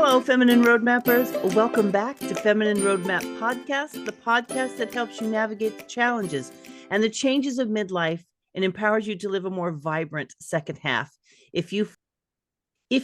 Hello, Feminine Roadmappers. Welcome back to Feminine Roadmap Podcast, the podcast that helps you navigate the challenges and the changes of midlife and empowers you to live a more vibrant second half. If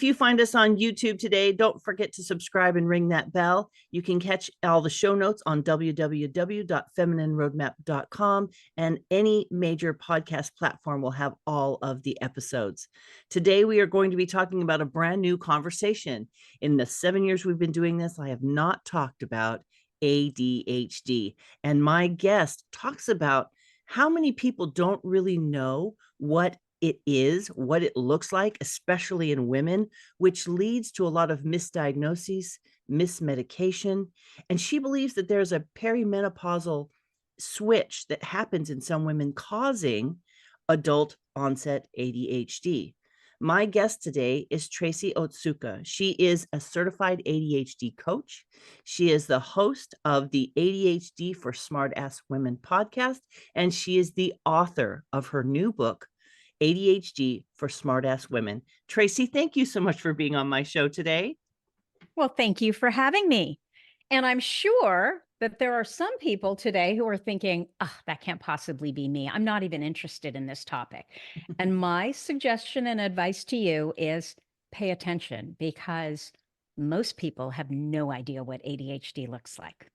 you find us on YouTube today, don't forget to subscribe and ring that bell. You can catch all the show notes on www.feminineroadmap.com, and any major podcast platform will have all of the episodes. Today, we are going to be talking about a brand new conversation. In the 7 years we've been doing this, I have not talked about ADHD. And my guest talks about how many people don't really know what it is, what it looks like, especially in women, which leads to a lot of misdiagnoses, mismedication. And she believes that there's a perimenopausal switch that happens in some women causing adult onset ADHD. My guest today is Tracy Otsuka. She is a certified ADHD coach. She is the host of the ADHD for Smartass Women podcast, and she is the author of her new book, ADHD for Smartass Women. Tracy, thank you so much for being on my show today. Well, thank you for having me. And I'm sure that there are some people today who are thinking, oh, that can't possibly be me. I'm not even interested in this topic. And my suggestion and advice to you is pay attention, because most people have no idea what ADHD looks like.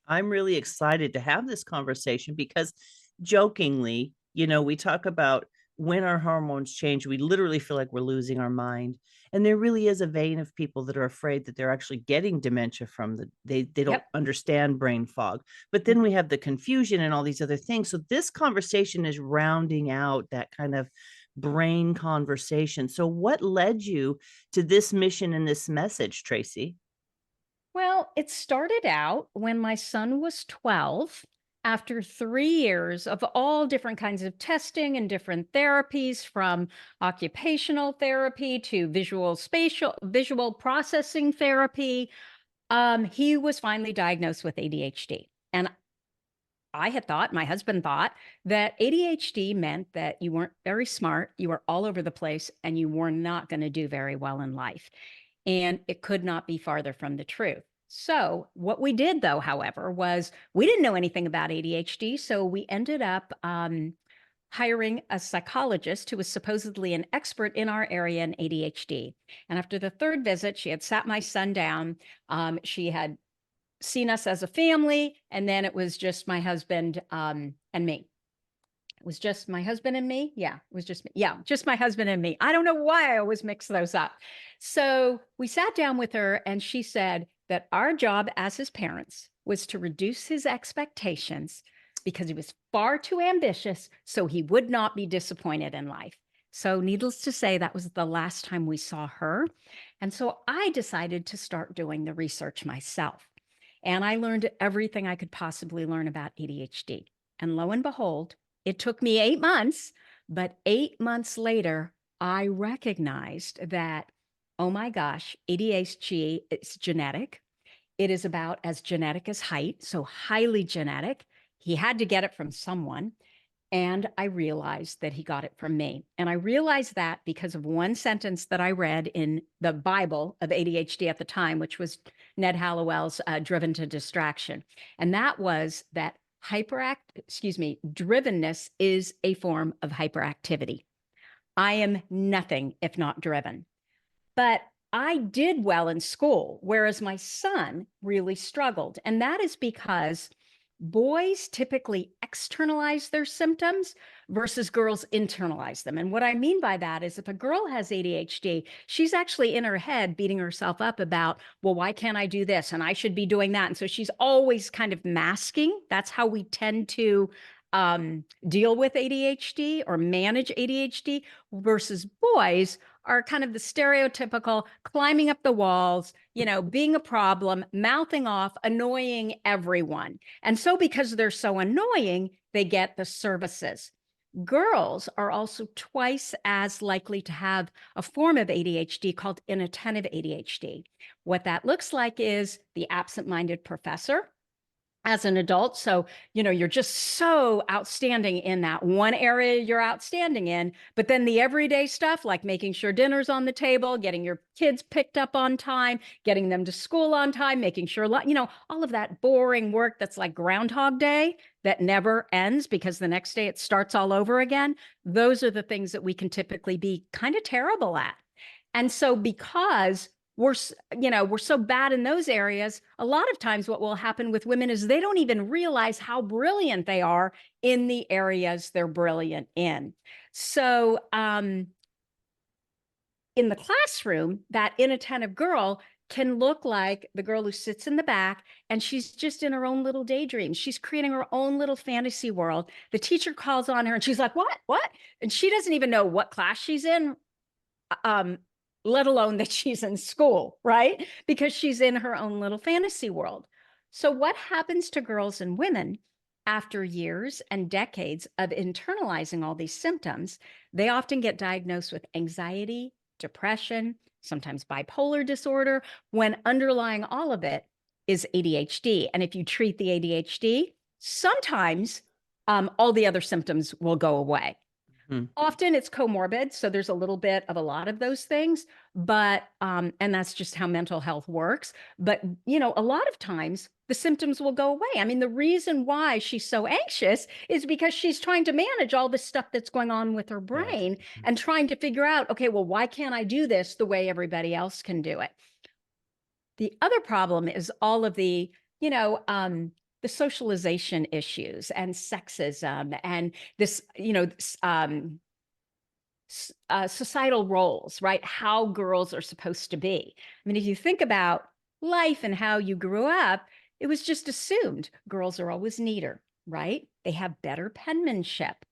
I'm really excited to have this conversation because jokingly, we talk about when our hormones change, we literally feel like we're losing our mind. And there really is a vein of people that are afraid that they're actually getting dementia from they don't understand brain fog. But then we have the confusion and all these other things. So this conversation is rounding out that kind of brain conversation. So what led you to this mission and this message, Tracy? Well, it started out when my son was 12. After 3 years of all different kinds of testing and different therapies, from occupational therapy to visual processing therapy, he was finally diagnosed with ADHD. And I had thought, my husband thought, that ADHD meant that you weren't very smart, you were all over the place, and you were not going to do very well in life. And it could not be farther from the truth. So what we did, though, however, was we didn't know anything about ADHD. So we ended up hiring a psychologist who was supposedly an expert in our area in ADHD. And after the third visit, she had sat my son down. She had seen us as a family, and then it was just my husband and me. It was just my husband and me. Yeah, it was just me. Yeah, just my husband and me. I don't know why I always mix those up. So we sat down with her, and she said that our job as his parents was to reduce his expectations because he was far too ambitious, so he would not be disappointed in life. So needless to say, that was the last time we saw her. And so I decided to start doing the research myself. And I learned everything I could possibly learn about ADHD. And lo and behold, it took me 8 months, but 8 months later, I recognized that, oh my gosh, ADHD is genetic. It is about as genetic as height, so highly genetic. He had to get it from someone. And I realized that he got it from me. And I realized that because of one sentence that I read in the Bible of ADHD at the time, which was Ned Hallowell's Driven to Distraction. And that was that drivenness is a form of hyperactivity. I am nothing if not driven. But I did well in school, whereas my son really struggled. And that is because boys typically externalize their symptoms versus girls internalize them. And what I mean by that is if a girl has ADHD, she's actually in her head beating herself up about, well, why can't I do this? And I should be doing that. And so she's always kind of masking. That's how we tend to deal with ADHD or manage ADHD, versus boys are kind of the stereotypical climbing up the walls, being a problem, mouthing off, annoying everyone. And so because they're so annoying, they get the services. Girls are also twice as likely to have a form of ADHD called inattentive ADHD. What that looks like is the absent-minded professor, as an adult. So, you're just so outstanding in that one area you're outstanding in. But then the everyday stuff, like making sure dinner's on the table, getting your kids picked up on time, getting them to school on time, making sure, all of that boring work that's like Groundhog Day that never ends because the next day it starts all over again. Those are the things that we can typically be kind of terrible at. And so, because we're so bad in those areas, a lot of times what will happen with women is they don't even realize how brilliant they are in the areas they're brilliant in. So, in the classroom, that inattentive girl can look like the girl who sits in the back and she's just in her own little daydream. She's creating her own little fantasy world. The teacher calls on her and she's like, What? And she doesn't even know what class she's in, um, let alone that she's in school, right? Because she's in her own little fantasy world. So, what happens to girls and women after years and decades of internalizing all these symptoms? They often get diagnosed with anxiety, depression, sometimes bipolar disorder, when underlying all of it is ADHD. And if you treat the ADHD, sometimes all the other symptoms will go away. Mhm. Often it's comorbid, so there's a little bit of a lot of those things, but and that's just how mental health works. But a lot of times the symptoms will go away. I mean, the reason why she's so anxious is because she's trying to manage all this stuff that's going on with her Yes. brain and trying to figure out, okay, well, why can't I do this the way everybody else can do it? The other problem is all of the socialization issues and sexism and societal roles, right? How girls are supposed to be. I mean, if you think about life and how you grew up, it was just assumed girls are always neater, right? They have better penmanship.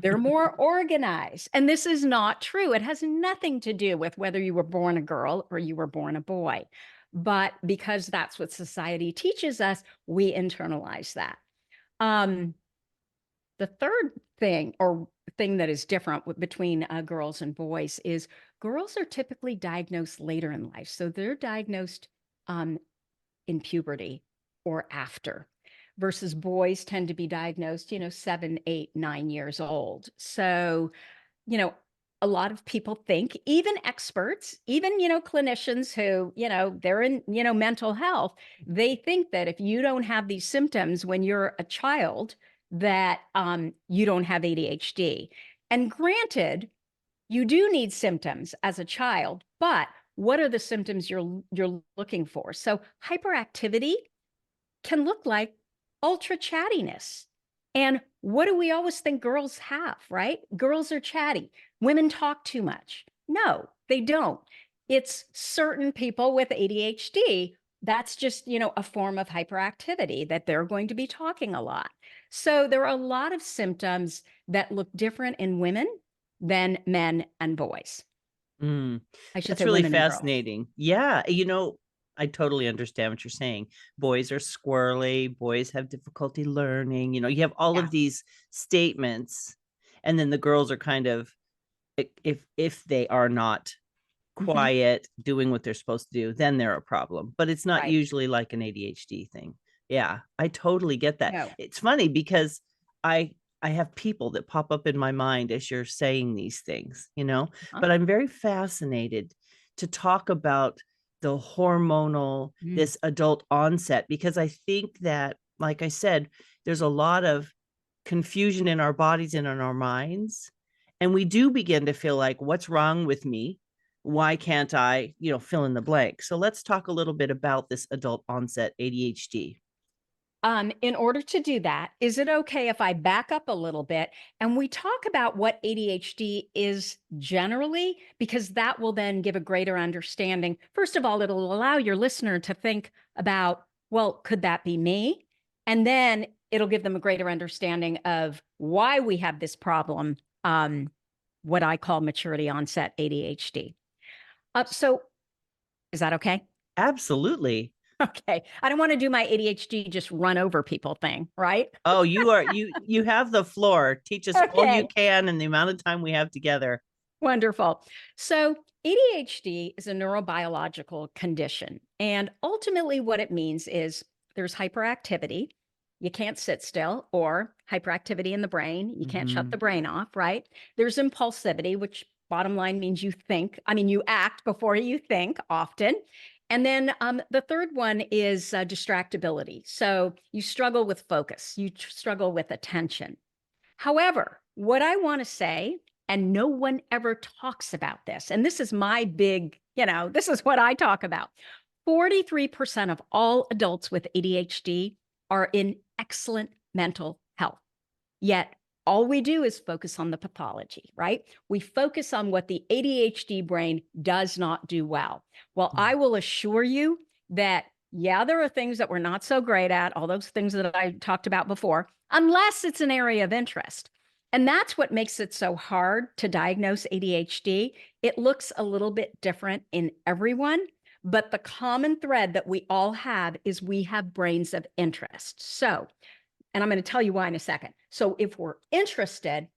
They're more organized. And this is not true. It has nothing to do with whether you were born a girl or you were born a boy. But because that's what society teaches us, we internalize that. Um, the third thing that is different between girls and boys is girls are typically diagnosed later in life. So they're diagnosed um, in puberty or after, versus boys tend to be diagnosed, 7, 8, 9 years old. So, you know, a lot of people think, even experts, even, clinicians who, they're in, mental health, they think that if you don't have these symptoms when you're a child, that you don't have ADHD. And granted, you do need symptoms as a child, but what are the symptoms you're looking for? So hyperactivity can look like ultra chattiness. And what do we always think girls have, right? Girls are chatty. Women talk too much. No, they don't. It's certain people with ADHD. That's just, a form of hyperactivity that they're going to be talking a lot. So there are a lot of symptoms that look different in women than men and boys. Mm, I should that's say really women and girls. fascinating. Yeah, I totally understand what you're saying. Boys are squirrely, boys have difficulty learning. You have all Yeah. of these statements, and then the girls are kind of, if they are not Hmm. quiet, doing what they're supposed to do, then they're a problem. But it's not Right. usually like an ADHD thing. Yeah, I totally get that. No. It's funny because I I have people that pop up in my mind as you're saying these things, Huh? but I'm very fascinated to talk about the hormonal, Mm. this adult onset, because I think that, like I said, there's a lot of confusion in our bodies and in our minds. And we do begin to feel like, what's wrong with me? Why can't I, fill in the blank? So let's talk a little bit about this adult onset ADHD. In order to do that, is it okay if I back up a little bit and we talk about what ADHD is generally? Because that will then give a greater understanding. First of all, it'll allow your listener to think about, well, could that be me? And then it'll give them a greater understanding of why we have this problem, what I call maturity onset ADHD. So, is that okay? Absolutely. Okay. I don't want to do my ADHD just run over people thing, right? Oh, you have the floor. Teach us all you Okay. can in the amount of time we have together. Wonderful. So, ADHD is a neurobiological condition. And ultimately, what it means is there's hyperactivity. you can't sit still, or hyperactivity in the brain, you can't shut Hmm. the brain off, right? There's impulsivity, which bottom line means you act before you think often. And then the third one is distractibility. So you struggle with focus, you struggle with attention. However, what I want to say, and no one ever talks about this, and this is my big, this is what I talk about. 43% of all adults with ADHD are in excellent mental health. Yet all we do is focus on the pathology, right? We focus on what the ADHD brain does not do well. Well, I will assure you that, yeah, there are things that we're not so great at, all those things that I talked about before, unless it's an area of interest. And that's what makes it so hard to diagnose ADHD. It looks a little bit different in everyone, but the common thread that we all have is we have brains of interest. So, and I'm going to tell you why in a second. So if we're interested,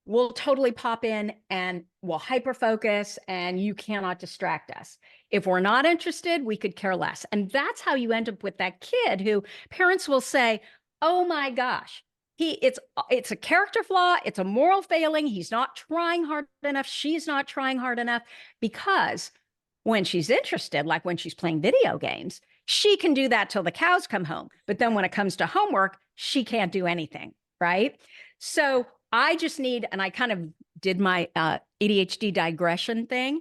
we'll totally pop in and we'll hyper focus and you cannot distract us. If we're not interested, we could care less. And that's how you end up with that kid who parents will say, "Oh my gosh, it's a character flaw, it's a moral failing. He's not trying hard enough. She's not trying hard enough." Because when she's interested, like when she's playing video games, she can do that till the cows come home. But then when it comes to homework, she can't do anything, right? So I just need, and I kind of did my ADHD digression thing.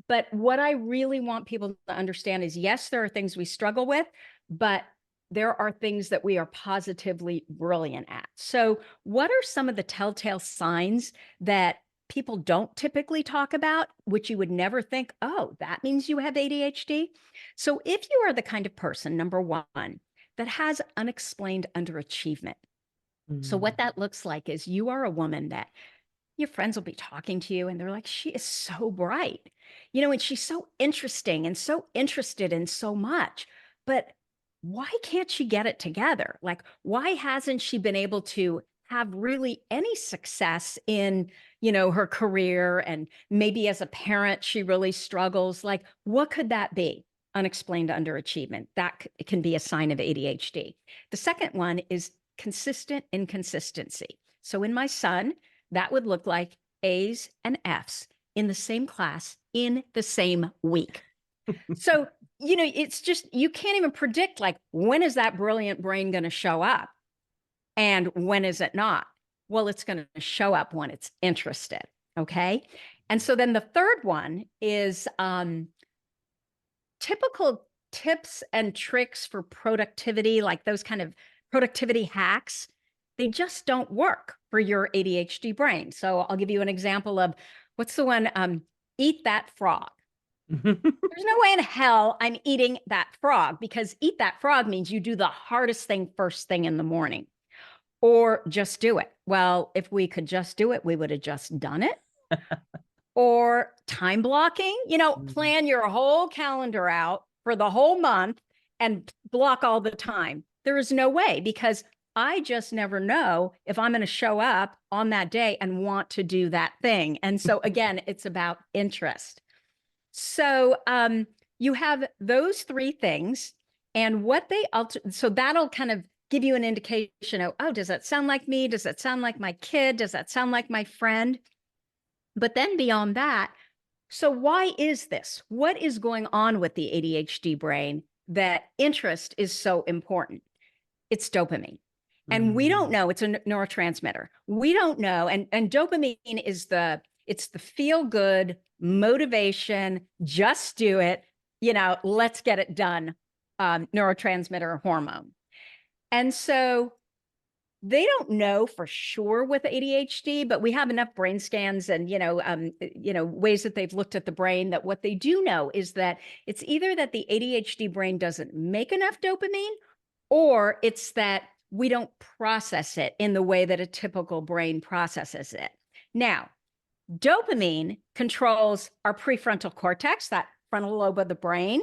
But what I really want people to understand is, yes, there are things we struggle with, but there are things that we are positively brilliant at. So what are some of the telltale signs that people don't typically talk about, which you would never think, oh, that means you have ADHD? So if you are the kind of person, number one, that has unexplained underachievement. So what that looks like is you are a woman that your friends will be talking to you and they're like, she is so bright, and she's so interesting and so interested in so much. But why can't she get it together? Like, why hasn't she been able to have really any success in, her career? And maybe as a parent, she really struggles. Like, what could that be? Unexplained underachievement. That can be a sign of ADHD. The second one is consistent inconsistency. So in my son, that would look like A's and F's in the same class in the same week. So, it's just, you can't even predict, like, when is that brilliant brain going to show up and when is it not? Well, it's going to show up when it's interested. Okay. And so then the third one is typical tips and tricks for productivity, like those kind of productivity hacks. They just don't work for your ADHD brain. So I'll give you an example of what's the one, eat that frog. There's no way in hell I'm eating that frog, because eat that frog means you do the hardest thing first thing in the morning, or just do it. Well, if we could just do it, we would have just done it. Or time blocking, plan your whole calendar out for the whole month and block all the time. There is no way, because I just never know if I'm going to show up on that day and want to do that thing. And so again, it's about interest. So you have those three things, and what they so that'll kind of give you an indication of, oh, does that sound like me? Does that sound like my kid? Does that sound like my friend? But then beyond that, so why is this? What is going on with the ADHD brain that interest is so important? It's dopamine. And we don't know, it's a neurotransmitter. We don't know. And dopamine is it's the feel good motivation, just do it, let's get it done, neurotransmitter hormone. And so they don't know for sure with ADHD, but we have enough brain scans and, ways that they've looked at the brain, that what they do know is that it's either that the ADHD brain doesn't make enough dopamine, or it's that we don't process it in the way that a typical brain processes it. Now, dopamine controls our prefrontal cortex, that frontal lobe of the brain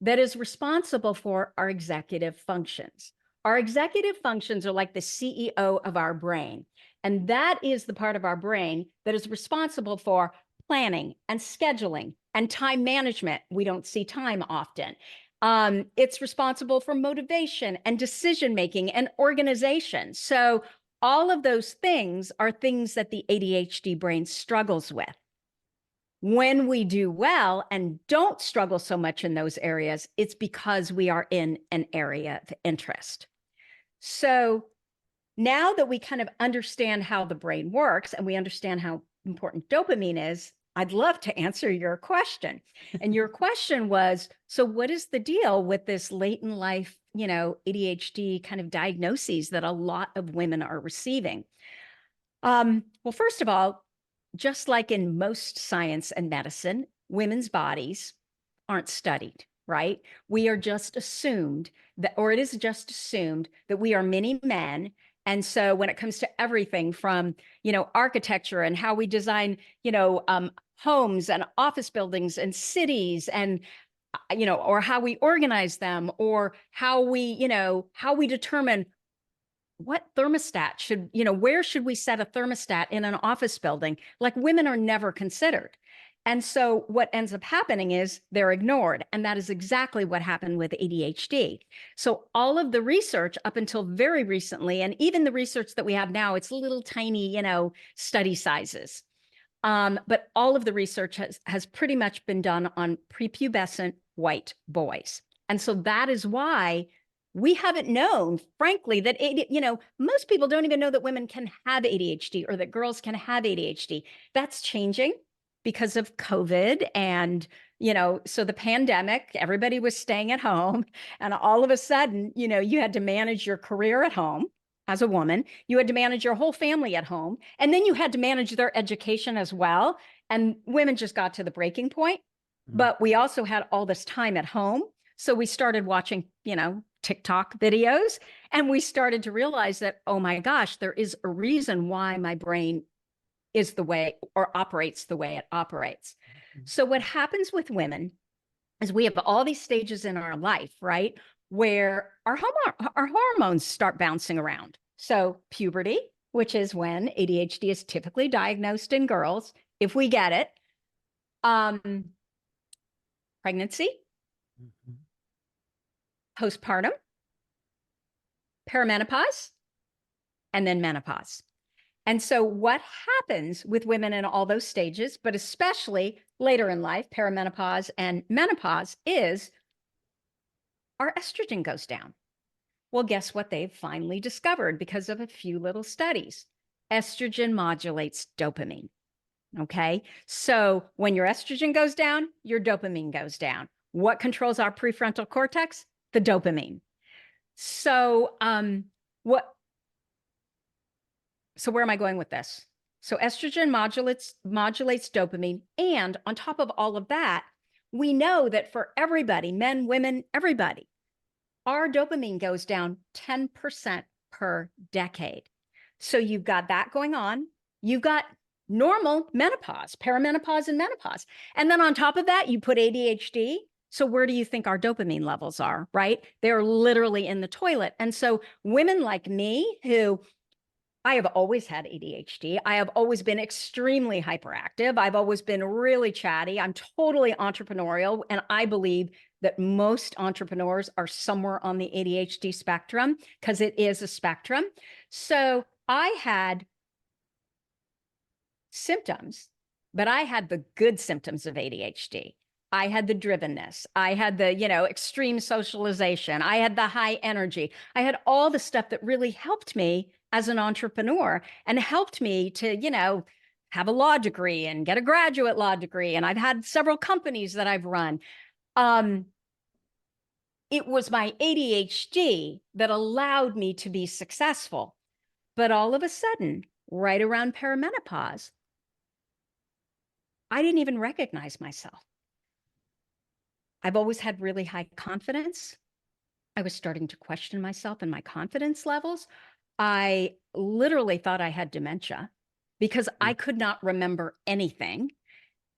that is responsible for our executive functions. Our executive functions are like the CEO of our brain. And that is the part of our brain that is responsible for planning and scheduling and time management. We don't see time often. It's responsible for motivation and decision making and organization. So all of those things are things that the ADHD brain struggles with. When we do well and don't struggle so much in those areas, it's because we are in an area of interest. So now that we kind of understand how the brain works and we understand how important dopamine is, I'd love to answer your question. And your question was, so what is the deal with this late in life, ADHD kind of diagnoses that a lot of women are receiving? Well, first of all, just like in most science and medicine, women's bodies aren't studied, right? We are just assumed that, or it is just assumed that we are mini men. And so when it comes to everything from, architecture and how we design, homes and office buildings and cities and, or how we organize them or how we determine what thermostat should, where should we set a thermostat in an office building? Like women are never considered. And so what ends up happening is they're ignored. And that is exactly what happened with ADHD. So all of the research up until very recently, and even the research that we have now, it's little tiny, study sizes. But all of the research has pretty much been done on prepubescent white boys. And so that is why we haven't known, frankly, that, most people don't even know that women can have ADHD or that girls can have ADHD. That's changing because of COVID. And, so the pandemic, everybody was staying at home. And all of a sudden, you had to manage your career at home as a woman. You had to manage your whole family at home. And then you had to manage their education as well. And women just got to the breaking point. But we also had all this time at home. So we started watching, TikTok videos, and we started to realize that, oh my gosh, there is a reason why my brain is the way or operates the way it operates. So what happens with women is we have all these stages in our life, right, where our hormones start bouncing around. So puberty, which is when ADHD is typically diagnosed in girls, if we get it, pregnancy, postpartum, perimenopause, and then menopause. And so what happens with women in all those stages, but especially later in life, perimenopause and menopause, is our estrogen goes down. Well, guess what they've finally discovered because of a few little studies? Estrogen modulates dopamine. Okay. So when your estrogen goes down, your dopamine goes down. What controls our prefrontal cortex? The dopamine. So, so where am I going with this? So estrogen modulates dopamine. And on top of all of that, we know that for everybody, men, women, everybody, our dopamine goes down 10% per decade. So you've got that going on. You've got normal menopause, perimenopause, and menopause. And then on top of that, you put ADHD. So where do you think our dopamine levels are, right? They're literally in the toilet. And so women like me, who I have always had ADHD. I have always been extremely hyperactive. I've always been really chatty. I'm totally entrepreneurial. And I believe that most entrepreneurs are somewhere on the ADHD spectrum because it is a spectrum. So I had symptoms, but I had the good symptoms of ADHD. I had the drivenness. I had the, extreme socialization. I had the high energy. I had all the stuff that really helped me as an entrepreneur and helped me to, have a law degree and get a graduate law degree. And I've had several companies that I've run. It was my ADHD that allowed me to be successful. But all of a sudden, right around perimenopause, I didn't even recognize myself. I've always had really high confidence. I was starting to question myself and my confidence levels. I literally thought I had dementia because I could not remember anything.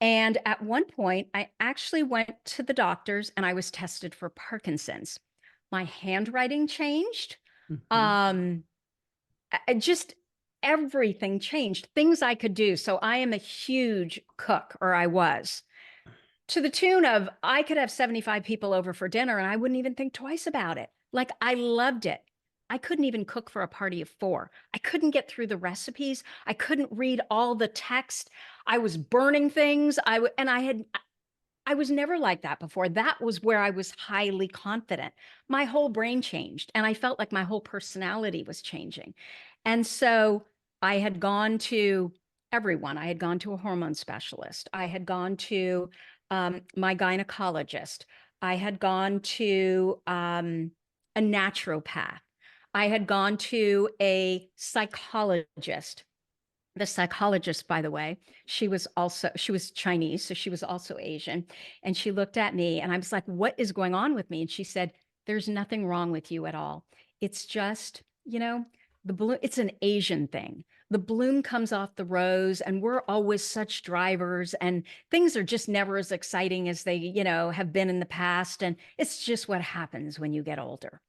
And at one point, I actually went to the doctors and I was tested for Parkinson's. My handwriting changed. Just everything changed, things I could do. So I am a huge cook, or I was. to the tune of I could have 75 people over for dinner and I wouldn't even think twice about it. Like I loved it. I couldn't even cook for a party of 4. I couldn't get through the recipes. I couldn't read all the text. I was burning things. I was never like that before. That was where I was highly confident. My whole brain changed and I felt like my whole personality was changing. And so I had gone to everyone. I had gone to a hormone specialist. I had gone to my gynecologist. I had gone to a naturopath. I had gone to a psychologist. The psychologist, by the way, she was Chinese, so she was also Asian. And she looked at me and I was like, what is going on with me? And she said, there's nothing wrong with you at all. It's just, the bloom, it's an Asian thing. The bloom comes off the rose, and we're always such drivers, and things are just never as exciting as they, have been in the past. And it's just what happens when you get older.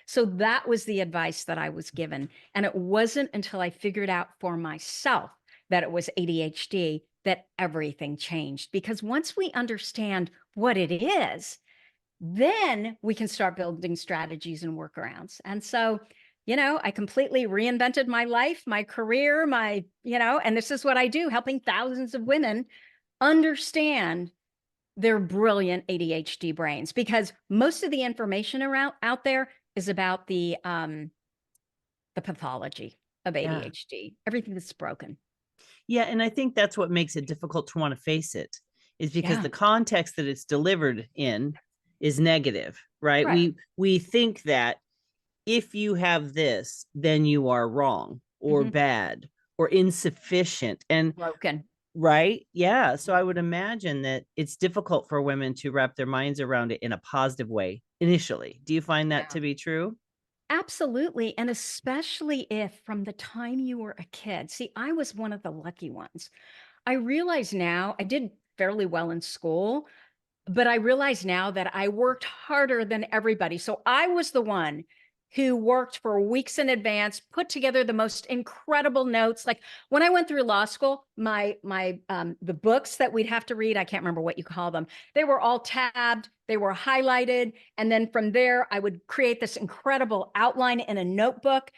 So that was the advice that I was given. And it wasn't until I figured out for myself that it was ADHD that everything changed. Because once we understand what it is, then we can start building strategies and workarounds. And so, I completely reinvented my life, my career, and this is what I do, helping thousands of women understand their brilliant ADHD brains, because most of the information around out there is about the pathology of Yeah. ADHD, everything that's broken. Yeah, and I think that's what makes it difficult to want to face it, is because Yeah, the context that it's delivered in is negative, right? right. We think that if you have this, then you are wrong or Hmm. bad or insufficient. And Broken. right? Yeah. So I would imagine that it's difficult for women to wrap their minds around it in a positive way initially. Do you find that Yeah. to be true? Absolutely. And especially if from the time you were a kid, see, I was one of the lucky ones. I realize now I did fairly well in school, but I realize now that I worked harder than everybody. So I was the one who worked for weeks in advance, put together the most incredible notes. Like when I went through law school, the books that we'd have to read, I can't remember what you call them, they were all tabbed, they were highlighted. And then from there, I would create this incredible outline in a notebook.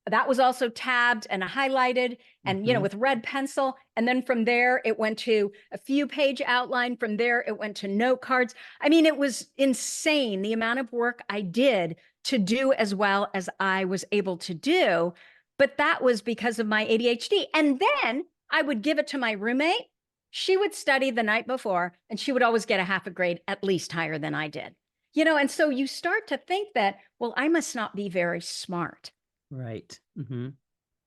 That was also tabbed and highlighted and, Mm-hmm. with red pencil. And then from there, it went to a few page outline. From there, it went to note cards. I mean, it was insane the amount of work I did to do as well as I was able to do. But that was because of my ADHD. And then I would give it to my roommate. She would study the night before and she would always get a half a grade at least higher than I did. And so you start to think that, well, I must not be very smart. Right. Mm-hmm.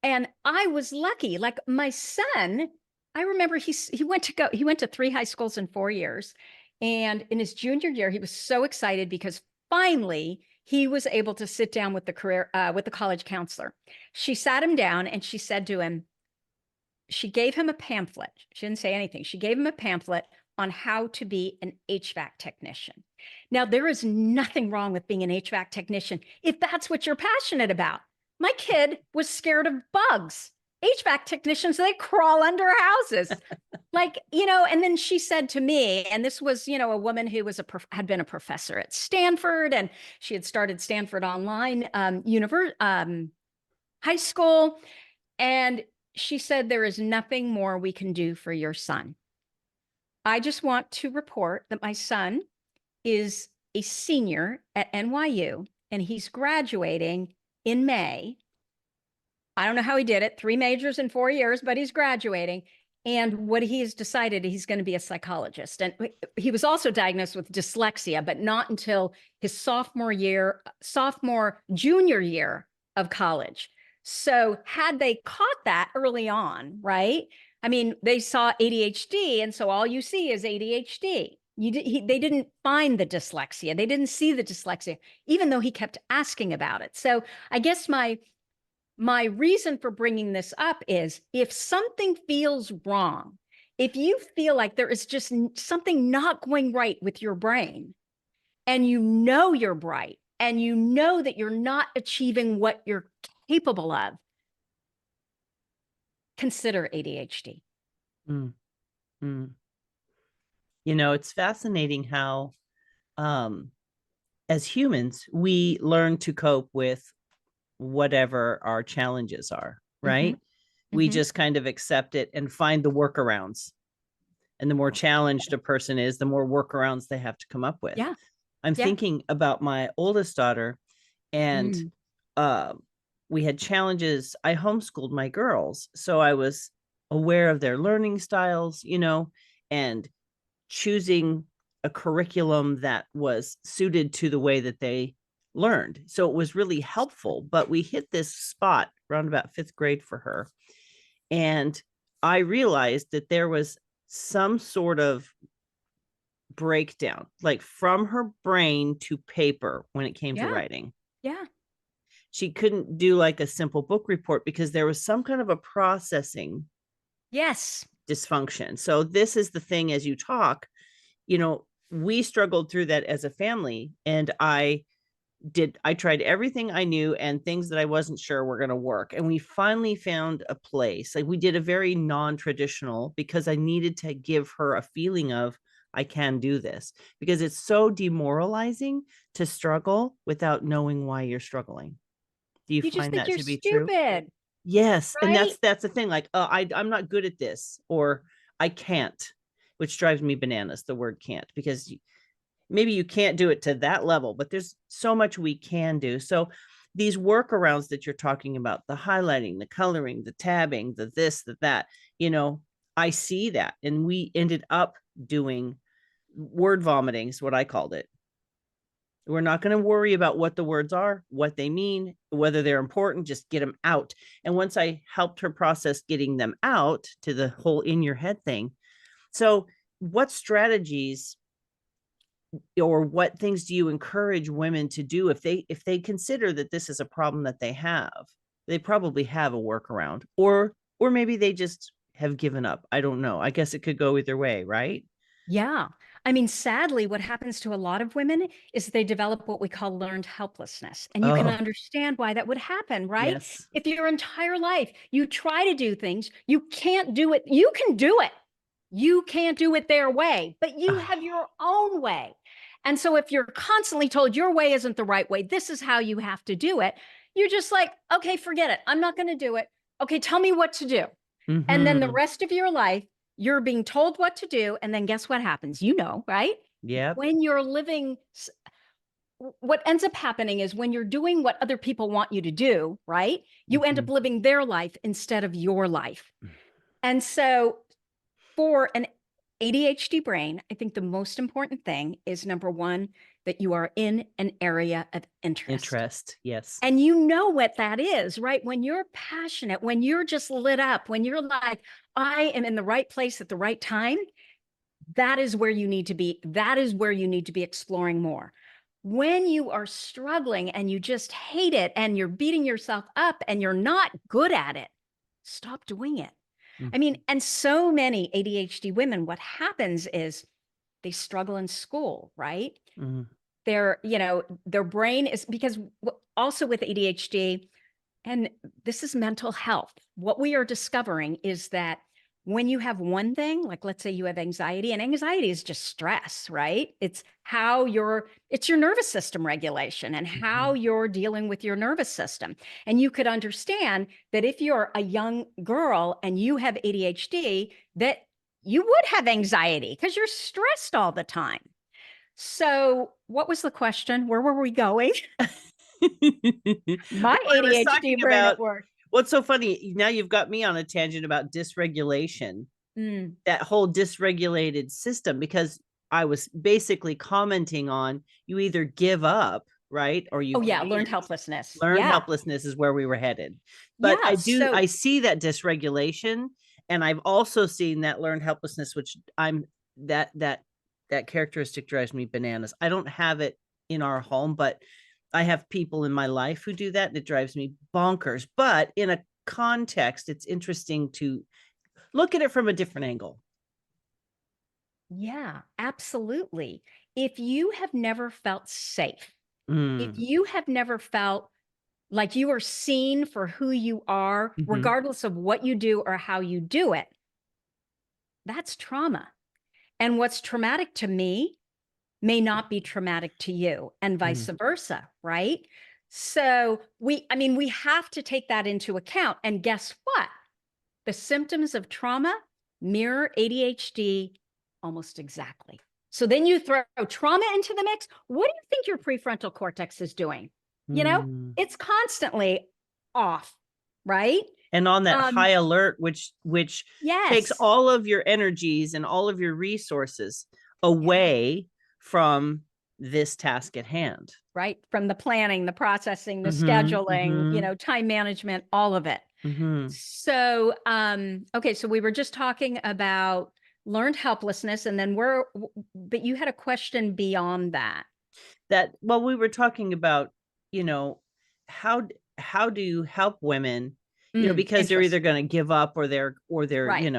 And I was lucky. Like my son, I remember he went to 3 high schools in 4 years. And in his junior year, he was so excited because finally he was able to sit down with the college counselor. She sat him down and she said to him, she gave him a pamphlet. She didn't say anything. She gave him a pamphlet on how to be an HVAC technician. Now, there is nothing wrong with being an HVAC technician if that's what you're passionate about. My kid was scared of bugs. HVAC technicians, they crawl under houses. And then she said to me, and this was, a woman who had been a professor at Stanford, and she had started Stanford Online high school. And she said, there is nothing more we can do for your son. I just want to report that my son is a senior at NYU and he's graduating in May. I don't know how he did it, 3 majors in 4 years, but he's graduating. And what he has decided, he's going to be a psychologist. And he was also diagnosed with dyslexia, but not until his junior year of college. So had they caught that early on, right? I mean, they saw ADHD, and so all you see is ADHD. They didn't find the dyslexia. They didn't see the dyslexia, even though he kept asking about it. So I guess my reason for bringing this up is if something feels wrong, if you feel like there is just something not going right with your brain, and you're bright, and you know that you're not achieving what you're capable of, consider ADHD. Mm-hmm. It's fascinating how, um, as humans, we learn to cope with whatever our challenges are, Mhm, right? We mhm. just kind of accept it and find the workarounds. And the more challenged a person is, the more workarounds they have to come up with. Yeah, I'm yeah. thinking about my oldest daughter, and Mm, uh, we had challenges. I homeschooled my girls, so I was aware of their learning styles, and choosing a curriculum that was suited to the way that they learned. So it was really helpful. But we hit this spot around about fifth grade for her. And I realized that there was some sort of breakdown, like from her brain to paper when it came to yeah, writing. yeah. She couldn't do like a simple book report because there was some kind of a processing Yes. dysfunction. So, this is the thing as you talk, we struggled through that as a family. And I tried everything I knew and things that I wasn't sure were going to work. And we finally found a place. Like we did a very non-traditional because I needed to give her a feeling of I can do this, because it's so demoralizing to struggle without knowing why you're struggling. Do you You just find think that you're to be true? stupid, Yes, and right? that's the thing. Like, I'm not good at this, or I can't, which drives me bananas. The word can't, because maybe you can't do it to that level, but there's so much we can do. So these workarounds that you're talking about, the highlighting, the coloring, the tabbing, the this, the that, you know, I see that. And we ended up doing word vomiting, is what I called it. We're not going to worry about what the words are, what they mean, whether they're important, just get them out. And once I helped her process getting them out to the whole in your head thing. So, what strategies or what things do you encourage women to do if they consider that this is a problem that they have? They probably have a workaround, or maybe they just have given up. I don't know. I guess it could go either way, right? Yeah. I mean, sadly, what happens to a lot of women is they develop what we call learned helplessness. And you can Oh, understand why that would happen, right? yes. If your entire life you try to do things, you can't do it. You can do it. You can't do it their way, but you have Oh, your own way. And so if you're constantly told your way isn't the right way, this is how you have to do it, you're just like, okay, forget it. I'm not going to do it. Okay, tell me what to do. And then the mm-hmm. rest of your life, you're being told what to do. And then guess what happens? You know, right? Yep. When you're living, what ends up happening is when you're doing what other people want you to do, right? You end Mm-hmm. up living their life instead of your life. And so for an ADHD brain, I think the most important thing is number one, that you are in an area of interest. Interest. Yes. And you know what that is, right? When you're passionate, when you're just lit up, when you're like, I am in the right place at the right time, that is where you need to be. That is where you need to be exploring more. When you are struggling and you just hate it and you're beating yourself up and you're not good at it, stop doing it. I Mm-hmm. mean, and so many ADHD women, what happens is they struggle in school, right? Mm-hmm. Their brain is because also with ADHD, and this is mental health. What we are discovering is that when you have one thing, like let's say you have anxiety, and anxiety is just stress, right? It's your nervous system regulation and Mm-hmm. how you're dealing with your nervous system. And you could understand that if you're a young girl and you have ADHD, that you would have anxiety because you're stressed all the time. So, what was the question? Where were we going? My Well, I was ADHD talking brain about at work. what's so funny. Now you've got me on a tangent about dysregulation, Mm. that whole dysregulated system, because I was basically commenting on you either give up, right? Or you Oh, yeah, learned can't. helplessness. Learned Yeah. helplessness is where we were headed. But Yeah, I so see that dysregulation, and I've also seen that learned helplessness, which I'm that characteristic drives me bananas. I don't have it in our home, but I have people in my life who do that, and it drives me bonkers. But in a context, it's interesting to look at it from a different angle. yeah, absolutely. If you have never felt safe, if Mm, you have never felt like you are seen for who you are, mhm. regardless of what you do or how you do it, that's trauma. And what's traumatic to me may not be traumatic to you, and vice Mm. versa, right? So we have to take that into account. And guess what? The symptoms of trauma mirror ADHD almost exactly. So then you throw trauma into the mix. What do you think your prefrontal cortex is doing? You know, Mm. it's constantly off, right? And on that high Um, alert, which takes yes. all of your energies and all of your resources Yeah. away from this task at hand. Right. From the planning, the processing, the Mm-hmm. scheduling, Mm-hmm. time management, all of it. Mm-hmm. So, okay, so we were just talking about learned helplessness, and then but you had a question beyond that. That, well, we were talking about, you know, how how do you help women, because they're either Interest. going to give up, or they're, Right.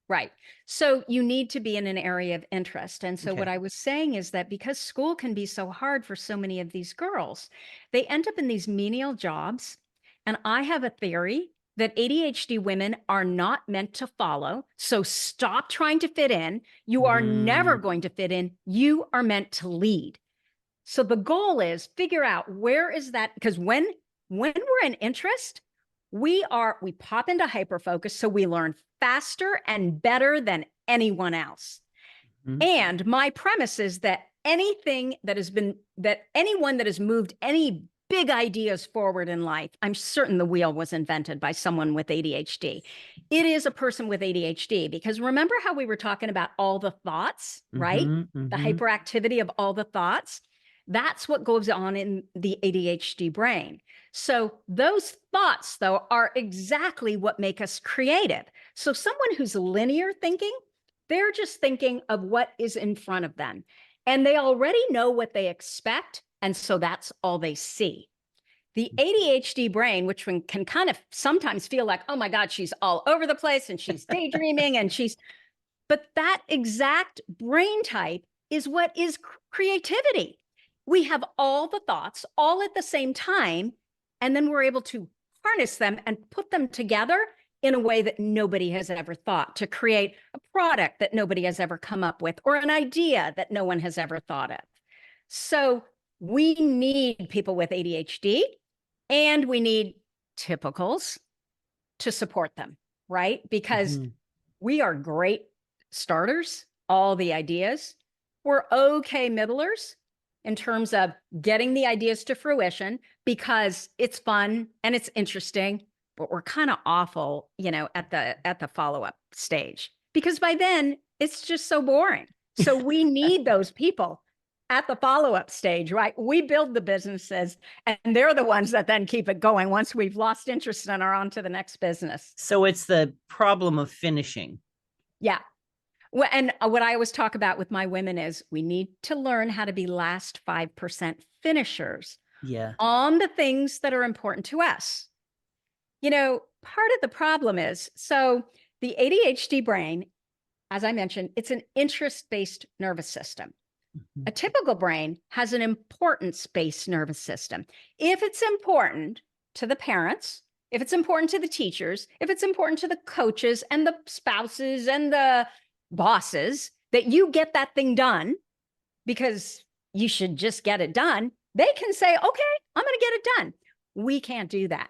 Right. So you need to be in an area of interest. And so what okay. I was saying is that because school can be so hard for so many of these girls, they end up in these menial jobs. And I have a theory that ADHD women are not meant to follow. So stop trying to fit in. You are never Mm, going to fit in. You are meant to lead. So the goal is figure out where is that, because when we're in interest, we pop into hyper focus, so we learn faster and better than anyone else. mm, And my premise is that anyone that has moved any big ideas forward in life, I'm certain the wheel was invented by someone with ADHD. It is a person with ADHD, because remember how we were talking about all the thoughts, right? mm-hmm, The mm-hmm, hyperactivity of all the thoughts. That's what goes on in the ADHD brain. So those thoughts, though, are exactly what make us creative. So someone who's linear thinking, they're just thinking of what is in front of them. And they already know what they expect. And so that's all they see. The ADHD brain, which can kind of sometimes feel like, oh my God, she's all over the place and she's daydreaming but that exact brain type is what is creativity. We have all the thoughts all at the same time, and then we're able to harness them and put them together in a way that nobody has ever thought, to create a product that nobody has ever come up with, or an idea that no one has ever thought of. So we need people with ADHD, and we need typicals to support them, right? Because mm-hmm. we are great starters, all the ideas. We're okay middlers in terms of getting the ideas to fruition because it's fun and it's interesting, but we're kind of awful, at the follow-up stage, because by then it's just so boring. So we need those people at the follow-up stage, right? We build the businesses, and they're the ones that then keep it going once we've lost interest and are on to the next business. So it's the problem of finishing. Yeah. Well, and what I always talk about with my women is we need to learn how to be last 5% finishers Yeah. on the things that are important to us. Part of the problem is, so the ADHD brain, as I mentioned, it's an interest-based nervous system. Mm-hmm. A typical brain has an importance-based nervous system. If it's important to the parents, if it's important to the teachers, if it's important to the coaches and the spouses and the bosses that you get that thing done, because you should just get it done, they can say, okay, I'm going to get it done. We can't do that.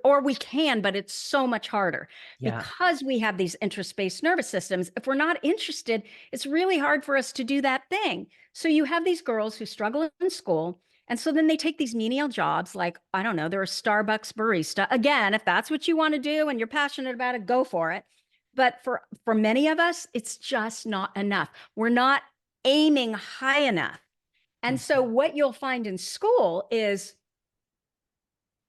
Or we can, but it's so much harder Yeah. because we have these interest-based nervous systems. If we're not interested, it's really hard for us to do that thing. So you have these girls who struggle in school. And so then they take these menial jobs, like, I don't know, they're a Starbucks barista. Again, if that's what you want to do and you're passionate about it, go for it. But for many of us, it's just not enough. We're not aiming high enough. And so Mm-hmm. what you'll find in school is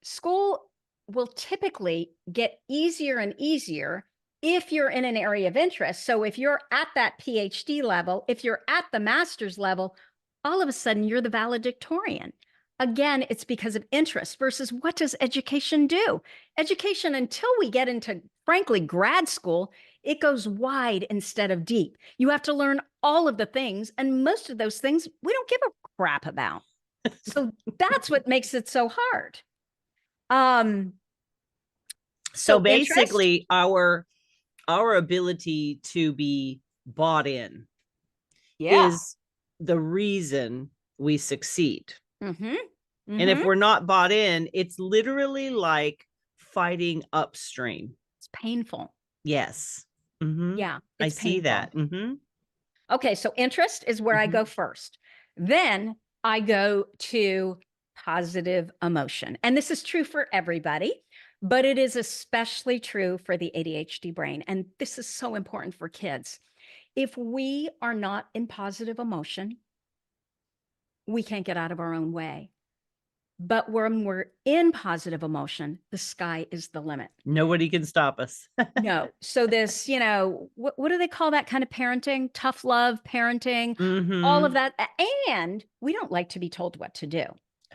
school will typically get easier and easier if you're in an area of interest. So if you're at that PhD level, if you're at the master's level, all of a sudden you're the valedictorian. Again, it's because of interest versus what does education do? Education, until we get into, frankly, grad school, it goes wide instead of deep. You have to learn all of the things, and most of those things we don't give a crap about. So that's what makes it so hard. Um, So so interest, basically, our ability to be bought in Yeah. is the reason we succeed. Mm-hmm. And if Mm-hmm. we're not bought in, it's literally like fighting upstream. It's painful. Yes. Mm-hmm. Yeah, I it's see painful. that. Mm-hmm. Okay, so interest is where I Mm-hmm. go first. Then I go to positive emotion. And this is true for everybody, but it is especially true for the ADHD brain. And this is so important for kids. If we are not in positive emotion, we can't get out of our own way. But when we're in positive emotion, the sky is the limit. Nobody can stop us. No. So this, what do they call that kind of parenting? Tough love parenting, all of Mm-hmm. that. And we don't like to be told what to do.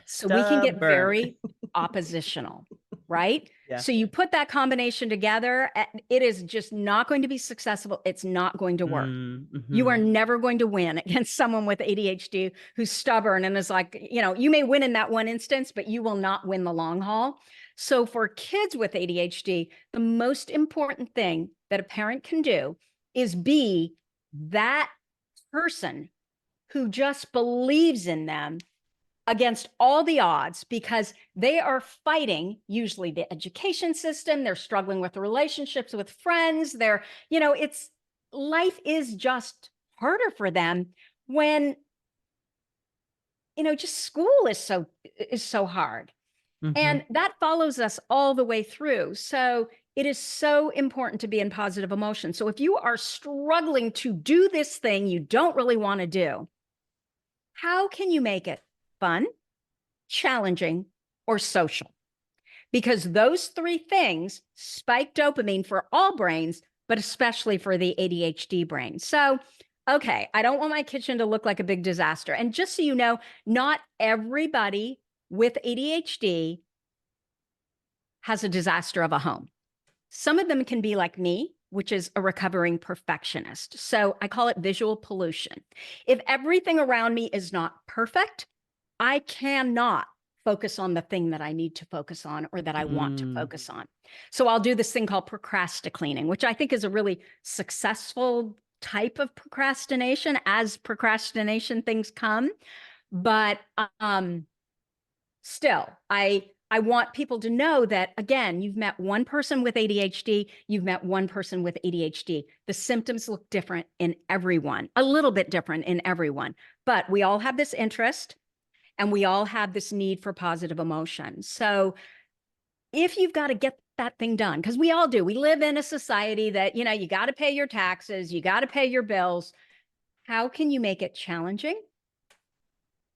So we can get Stubborn. very oppositional, right? Yeah. So you put that combination together, it is just not going to be successful. It's not going to work. You are Mm-hmm. never going to win against someone with ADHD who's stubborn and is like, you may win in that one instance, but you will not win the long haul. So for kids with ADHD, the most important thing that a parent can do is be that person who just believes in them against all the odds because they are fighting usually the education system. They're struggling with relationships with friends. It's life is just harder for them when, just school is so hard. Mm-hmm. And that follows us all the way through. So it is so important to be in positive emotion. So if you are struggling to do this thing you don't really want to do, how can you make it fun, challenging, or social? Because those three things spike dopamine for all brains, but especially for the ADHD brain. So, okay, I don't want my kitchen to look like a big disaster. And just so you know, not everybody with ADHD has a disaster of a home. Some of them can be like me, which is a recovering perfectionist. So I call it visual pollution. If everything around me is not perfect, I cannot focus on the thing that I need to focus on or that I want to Mm. focus on. So I'll do this thing called procrastinating, which I think is a really successful type of procrastination as procrastination things come. But still, I want people to know that, again, you've met one person with ADHD, you've met one person with ADHD. The symptoms look different in everyone, a little bit different in everyone, but we all have this interest and we all have this need for positive emotion. So if you've got to get that thing done, because we all do, we live in a society that, you got to pay your taxes, you got to pay your bills. How can you make it challenging?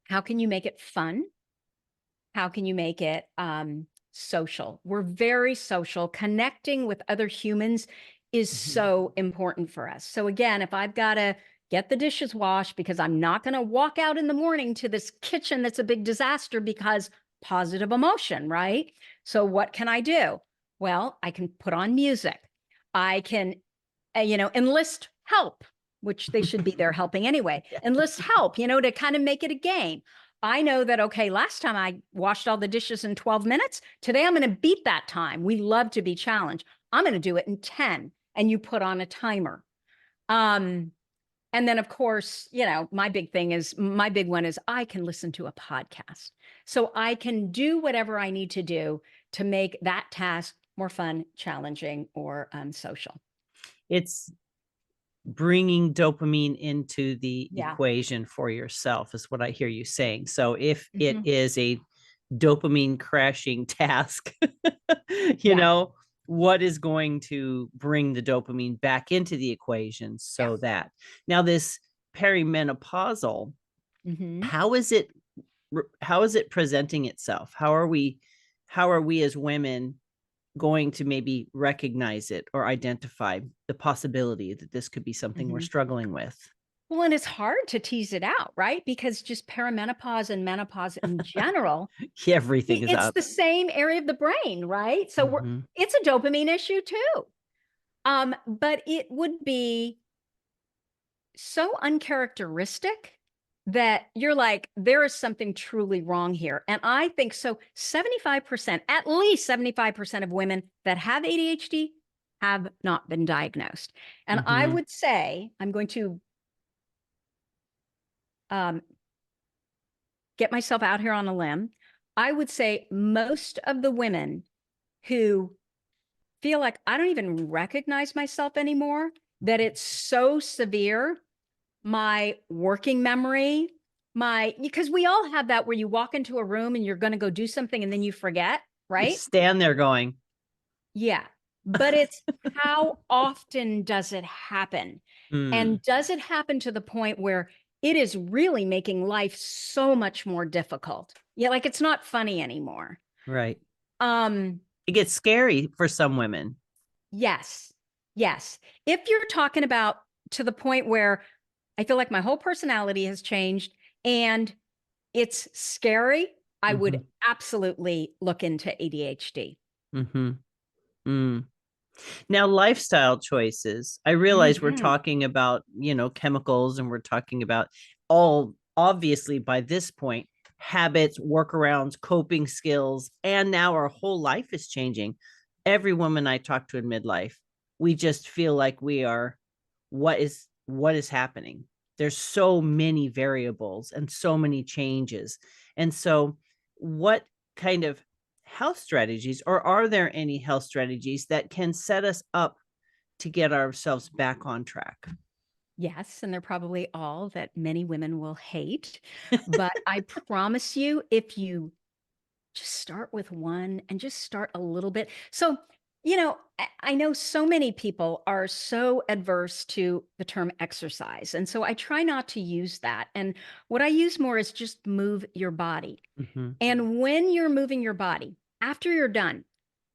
How can you make it fun? How can you make it social? We're very social. Connecting with other humans is Mm-hmm. so important for us. So again, if I've got to get the dishes washed because I'm not going to walk out in the morning to this kitchen that's a big disaster because positive emotion, right? So what can I do? Well, I can put on music. I can, enlist help, which they should be there helping anyway. Yeah. Enlist help, to kind of make it a game. I know that, okay, last time I washed all the dishes in 12 minutes. Today I'm going to beat that time. We love to be challenged. I'm going to do it in 10. And you put on a timer. And then, of course, my big one is I can listen to a podcast. So I can do whatever I need to do to make that task more fun, challenging, or social. It's bringing dopamine into the Yeah. equation for yourself is what I hear you saying. So if it Hmm. is a dopamine crashing task, you Yeah. know, what is going to bring the dopamine back into the equation Yeah. so that now this perimenopausal, Hmm. how is it presenting itself? How are we as women going to maybe recognize it or identify the possibility that this could be something we're Hmm. struggling with? Well, and it's hard to tease it out, right? Because just perimenopause and menopause in general, Everything is it's up. the same area of the brain, right? So Mhm. it's a dopamine issue too. But it would be so uncharacteristic that you're like, there is something truly wrong here. And I think so 75%, at least 75% of women that have ADHD have not been diagnosed. And I Mhm. would say, I'm going to um, get myself out here on a limb. I would say most of the women who feel like I don't even recognize myself anymore, that it's so severe, my working memory, because we all have that where you walk into a room and you're going to go do something and then you forget, You right? stand there going, Yeah. But it's how often does it happen? mm, And does it happen to the point where it is really making life so much more difficult? Yeah, like it's not funny anymore. right. Um, It gets scary for some women. yes. Yes. If you're talking about to the point where I feel like my whole personality has changed and it's scary, I would Mm-hmm. absolutely look into ADHD. Mm-hmm. Mm. Now, lifestyle choices. I realize we're Mhm. talking about, chemicals, and we're talking about all, obviously, by this point, habits, workarounds, coping skills, and now our whole life is changing. Every woman I talk to in midlife, we just feel like we are, what is happening? There's so many variables and so many changes. And so, what kind of health strategies, or are there any health strategies that can set us up to get ourselves back on track? Yes, and they're probably all that many women will hate. But I promise you, if you just start with one and just start a little bit. So, I know so many people are so adverse to the term exercise. And so I try not to use that. And what I use more is just move your body. Mm-hmm. And when you're moving your body, after you're done,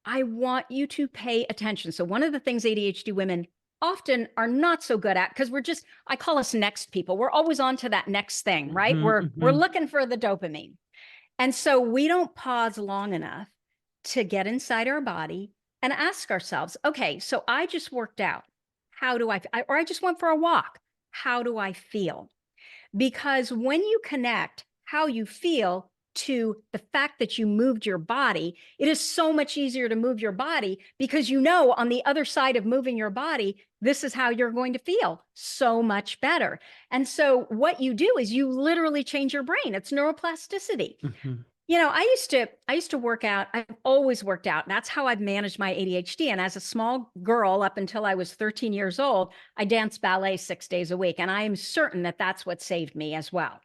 I want you to pay attention. So, one of the things ADHD women often are not so good at, because I call us next people. We're always on to that next thing, right? Mm-hmm. We're Mm-hmm. looking for the dopamine. And so we don't pause long enough to get inside our body and ask ourselves, okay, so I just worked out. How do or I just went for a walk. How do I feel? Because when you connect how you feel to the fact that you moved your body, it is so much easier to move your body because on the other side of moving your body, this is how you're going to feel so much better. And so what you do is you literally change your brain. It's neuroplasticity. Mm-hmm. I used to work out. I've always worked out. That's how I've managed my ADHD. And as a small girl, up until I was 13 years old, I danced ballet 6 days a week. And I am certain that that's what saved me as well.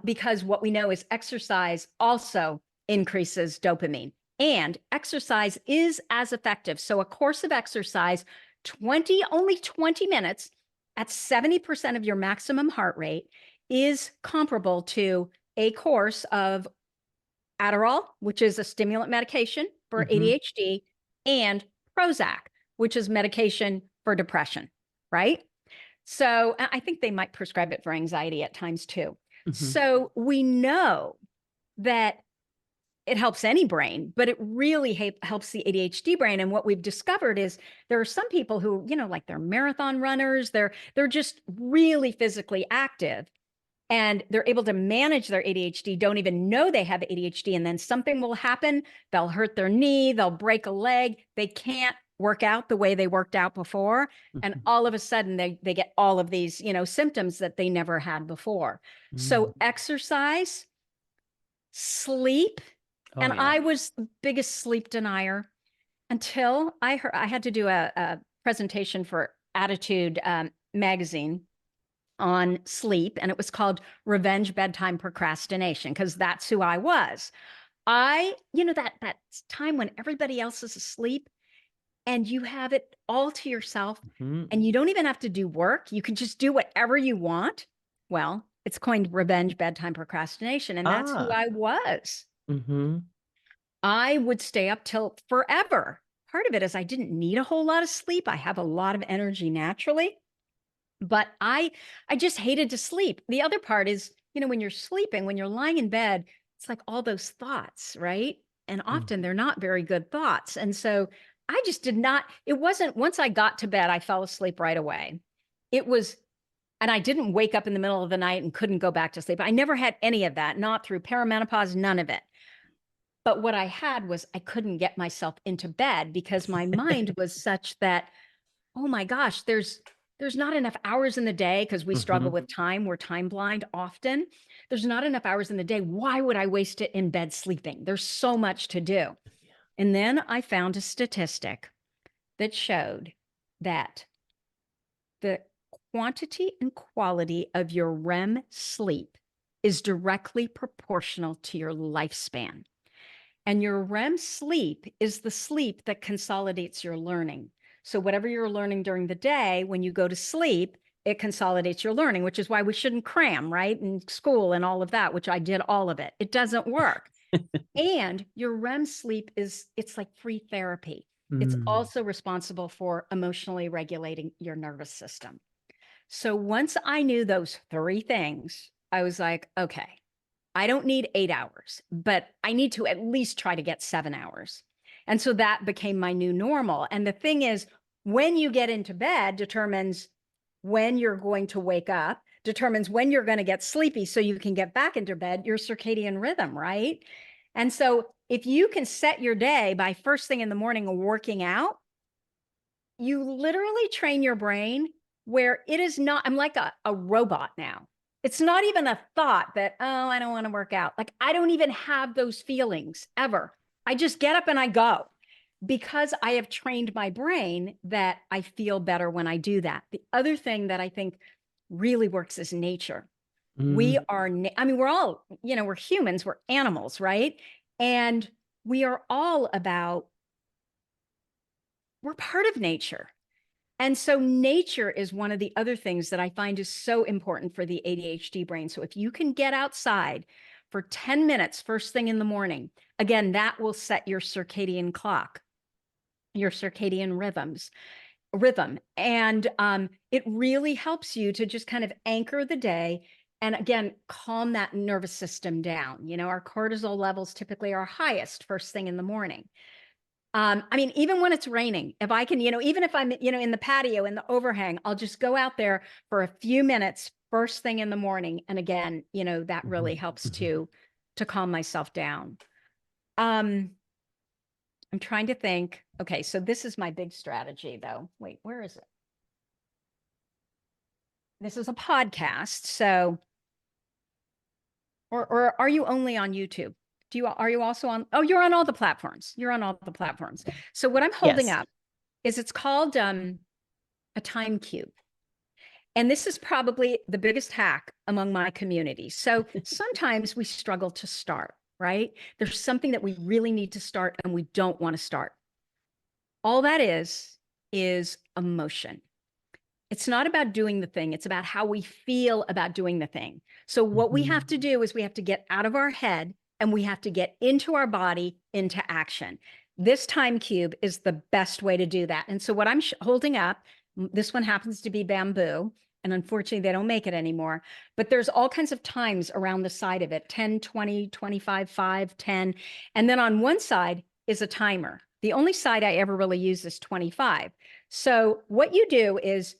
Because what we know is exercise also increases dopamine, and exercise is as effective. So a course of exercise, only 20 minutes at 70% of your maximum heart rate, is comparable to a course of Adderall, which is a stimulant medication for Mm-hmm. ADHD, and Prozac, which is medication for depression, right? So I think they might prescribe it for anxiety at times too. Mm-hmm. So we know that it helps any brain, but it really helps the ADHD brain. And what we've discovered is there are some people who, like they're marathon runners, they're just really physically active and they're able to manage their ADHD, don't even know they have ADHD. And then something will happen. They'll hurt their knee, they'll break a leg. They can't work out the way they worked out before. And Mm-hmm. all of a sudden they get all of these, symptoms that they never had before. Mm. So exercise, sleep, Oh, and yeah. I was the biggest sleep denier until I had to do a presentation for Attitude magazine on sleep, and it was called Revenge Bedtime Procrastination, because that's who I was. That time when everybody else is asleep and you have it all to yourself Mm-hmm. and you don't even have to do work. You can just do whatever you want. Well, it's coined revenge bedtime procrastination, and that's who Ah. I was. Mm-hmm. I would stay up till forever. Part of it is I didn't need a whole lot of sleep. I have a lot of energy naturally, but I just hated to sleep. The other part is, when you're sleeping, when you're lying in bed, it's like all those thoughts, right? And Mm. often they're not very good thoughts. And so I just did not, it wasn't, once I got to bed, I fell asleep right away. It was, and I didn't wake up in the middle of the night and couldn't go back to sleep. I never had any of that, not through perimenopause, none of it. But what I had was I couldn't get myself into bed because my mind was such that, oh my gosh, there's not enough hours in the day because we struggle Mhm. with time. We're time blind often. There's not enough hours in the day. Why would I waste it in bed sleeping? There's so much to do. And then I found a statistic that showed that the quantity and quality of your REM sleep is directly proportional to your lifespan. And your REM sleep is the sleep that consolidates your learning. So, whatever you're learning during the day, when you go to sleep, it consolidates your learning, which is why we shouldn't cram, right? In school and all of that, which I did all of it. It doesn't work. And your REM sleep it's like free therapy. It's Mm. also responsible for emotionally regulating your nervous system. So once I knew those three things, I was like, okay, I don't need 8 hours, but I need to at least try to get 7 hours. And so that became my new normal. And the thing is, when you get into bed determines when you're going to wake up, determines when you're going to get sleepy so you can get back into bed, your circadian rhythm, right? And so if you can set your day by first thing in the morning working out, you literally train your brain where it is not, I'm like a robot now. It's not even a thought that, oh, I don't want to work out. Like, I don't even have those feelings ever. I just get up and I go because I have trained my brain that I feel better when I do that. The other thing that I think really works is nature. We Mm. are, I mean, we're all, we're humans, we're animals, right? And we are all about, we're part of nature. And so nature is one of the other things that I find is so important for the ADHD brain. So if you can get outside for 10 minutes first thing in the morning, again, that will set your circadian clock, your circadian rhythm. And it really helps you to just kind of anchor the day and again, calm that nervous system down. Our cortisol levels typically are highest first thing in the morning. I mean, even when it's raining, if I can, even if I'm, in the patio in the overhang, I'll just go out there for a few minutes first thing in the morning. And again, that Mhm. really helps Mhm. to calm myself down. Um, I'm trying to think. Okay, so this is my big strategy though. Wait, where is it? This is a podcast. So, or are you only on YouTube? Are you also on? Oh, you're on all the platforms. You're on all the platforms. So what I'm holding Yes. up is it's called a time cube. And this is probably the biggest hack among my community. So sometimes we struggle to start, right? There's something that we really need to start and we don't want to start. All that is emotion. It's not about doing the thing, it's about how we feel about doing the thing. So what we have Mhm. to do is we have to get out of our head and we have to get into our body, into action. This time cube is the best way to do that. And so what I'm holding up, this one happens to be bamboo. And unfortunately, they don't make it anymore. But there's all kinds of times around the side of it 10, 20, 25, 5, 10. And then on one side is a timer. The only side I ever really use is 25. So what you do is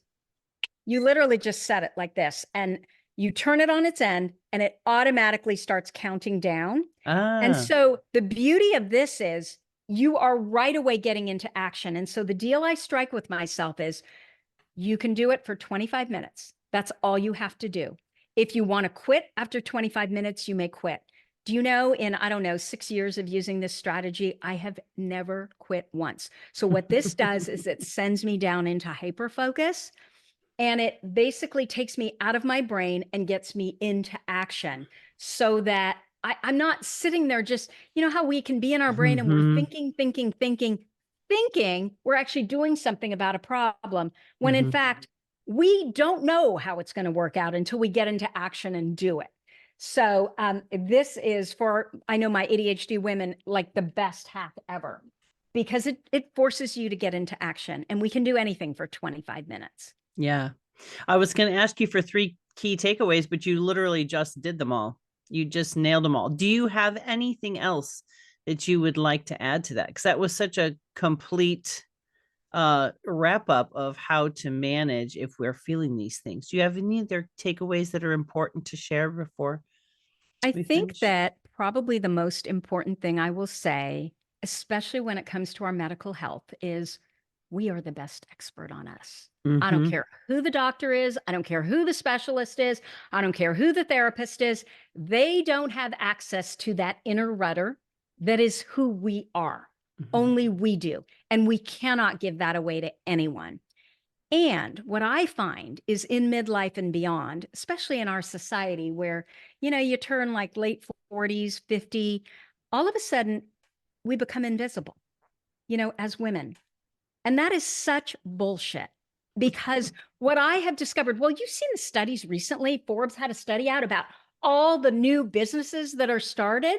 you literally just set it like this and you turn it on its end and it automatically starts counting down. And Ah. so the beauty of this is you are right away getting into action. And so the deal I strike with myself is you can do it for 25 minutes. That's all you have to do. If you want to quit after 25 minutes, you may quit. Do you know, in, I don't know, 6 years of using this strategy, I have never quit once. So, what this does is it sends me down into hyper focus and it basically takes me out of my brain and gets me into action so that I'm not sitting there just, how we can be in our brain and we're Mhm. thinking we're actually doing something about a problem when in Mhm. fact, we don't know how it's going to work out until we get into action and do it. So this is for, I know my ADHD women, like the best hack ever because it forces you to get into action and we can do anything for 25 minutes. Yeah. I was going to ask you for three key takeaways, but you literally just did them all. You just nailed them all. Do you have anything else that you would like to add to that? Because that was such a complete wrap up of how to manage if we're feeling these things. Do you have any other takeaways that are important to share before I we think finish? that probably the most important thing I will say, especially when it comes to our medical health, is we are the best expert on us. I don't Mm-hmm. care who the doctor is. I don't care who the specialist is. I don't care who the therapist is. They don't have access to that inner rudder that is who we are. Mm-hmm. Only we do. And we cannot give that away to anyone. And what I find is in midlife and beyond, especially in our society where, you turn like late 40s, 50, all of a sudden we become invisible, as women. And that is such bullshit because what I have discovered, well, you've seen the studies recently. Forbes had a study out about all the new businesses that are started,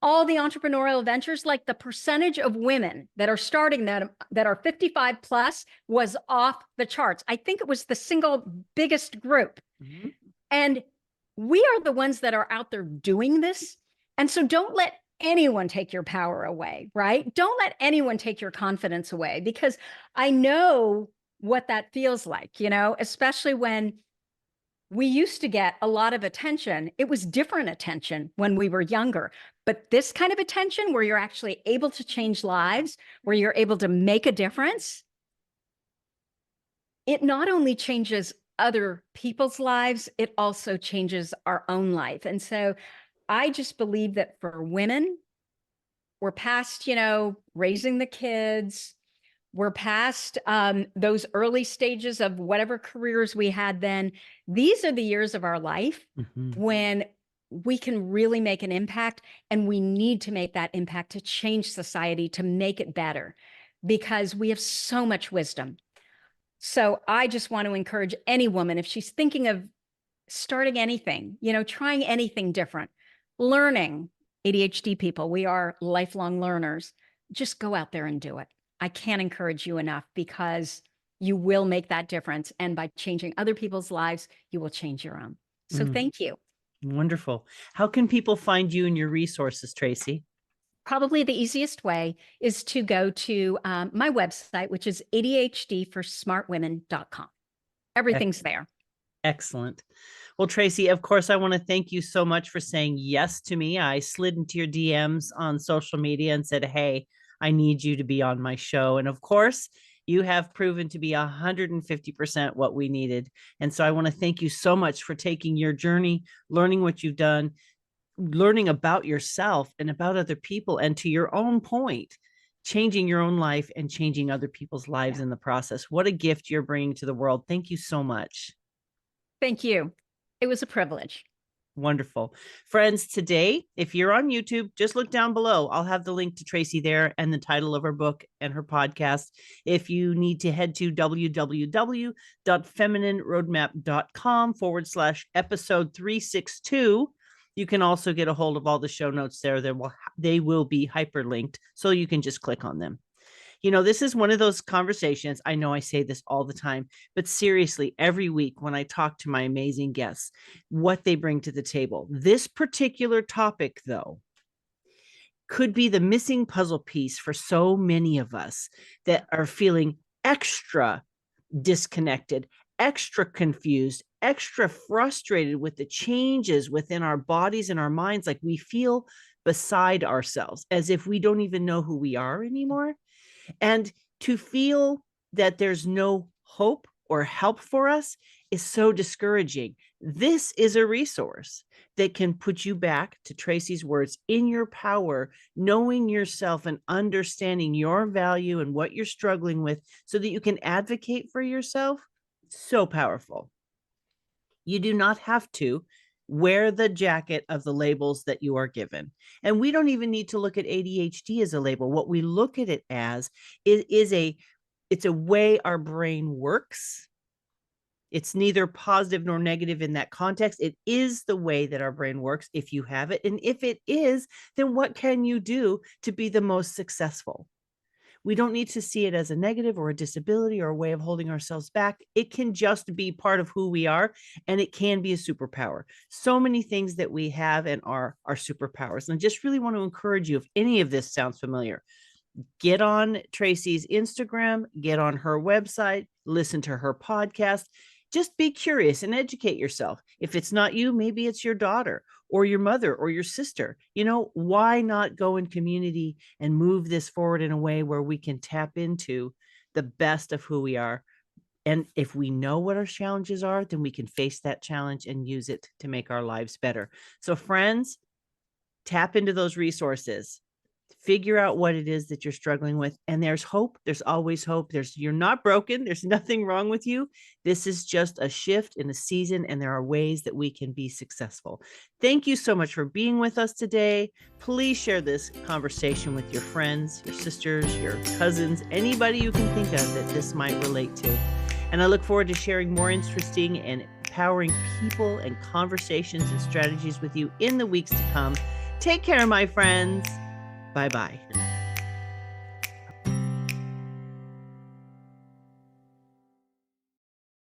all the entrepreneurial ventures, like the percentage of women that are starting that are 55 plus was off the charts. I think it was the single biggest group. Mm-hmm. And we are the ones that are out there doing this. And so don't let anyone take your power away, right? Don't let anyone take your confidence away because I know what that feels like, especially when we used to get a lot of attention. It was different attention when we were younger, but this kind of attention where you're actually able to change lives, where you're able to make a difference, it not only changes other people's lives, it also changes our own life. And so I just believe that for women, we're past, raising the kids. We're past those early stages of whatever careers we had then. These are the years of our life Mm-hmm. when we can really make an impact, and we need to make that impact to change society, to make it better, because we have so much wisdom. So I just want to encourage any woman, if she's thinking of starting anything, trying anything different, learning. ADHD people, we are lifelong learners. Just go out there and do it. I can't encourage you enough because you will make that difference. And by changing other people's lives, you will change your own. So Mm, thank you. wonderful. How can people find you and your resources, Tracy? Probably the easiest way is to go to my website, which is ADHDforsmartwomen.com. Everything's there. Excellent. Well, Tracy, of course, I want to thank you so much for saying yes to me. I slid into your DMs on social media and said, hey, I need you to be on my show. And of course, you have proven to be 150% what we needed. And so I want to thank you so much for taking your journey, learning what you've done, learning about yourself and about other people, and to your own point, changing your own life and changing other people's lives in the process. What a gift you're bringing to the world. Thank you so much. Thank you. It was a privilege. Wonderful. Friends, today, if you're on YouTube, just look down below. I'll have the link to Tracy there and the title of her book and her podcast. If you need to head to www.feminineroadmap.com/episode 362, you can also get a hold of all the show notes there. They will be hyperlinked, so you can just click on them. This is one of those conversations. I know I say this all the time, but seriously, every week when I talk to my amazing guests, what they bring to the table. This particular topic, though, could be the missing puzzle piece for so many of us that are feeling extra disconnected, extra confused, extra frustrated with the changes within our bodies and our minds. Like we feel beside ourselves, as if we don't even know who we are anymore. And to feel that there's no hope or help for us is so discouraging. This is a resource that can put you back, to Tracy's words, in your power, knowing yourself and understanding your value and what you're struggling with so that you can advocate for yourself. So powerful. You do not have to wear the jacket of the labels that you are given. And we don't even need to look at ADHD as a label. What we look at it as it's a way our brain works. It's neither positive nor negative in that context. It is the way that our brain works if you have it. And if it is, then what can you do to be the most successful? We don't need to see it as a negative or a disability or a way of holding ourselves back. It can just be part of who we are, and it can be a superpower. So many things that we have and are superpowers. And I just really want to encourage you, if any of this sounds familiar, get on Tracy's Instagram, get on her website, listen to her podcast. Just be curious and educate yourself. If it's not you, maybe it's your daughter or your mother or your sister. Why not go in community and move this forward in a way where we can tap into the best of who we are. And if we know what our challenges are, then we can face that challenge and use it to make our lives better. So friends, tap into those resources, figure out what it is that you're struggling with. And there's hope. There's always hope. You're not broken. There's nothing wrong with you. This is just a shift in a season, and there are ways that we can be successful. Thank you so much for being with us today. Please share this conversation with your friends, your sisters, your cousins, anybody you can think of that this might relate to. And I look forward to sharing more interesting and empowering people and conversations and strategies with you in the weeks to come. Take care, my friends. Bye-bye.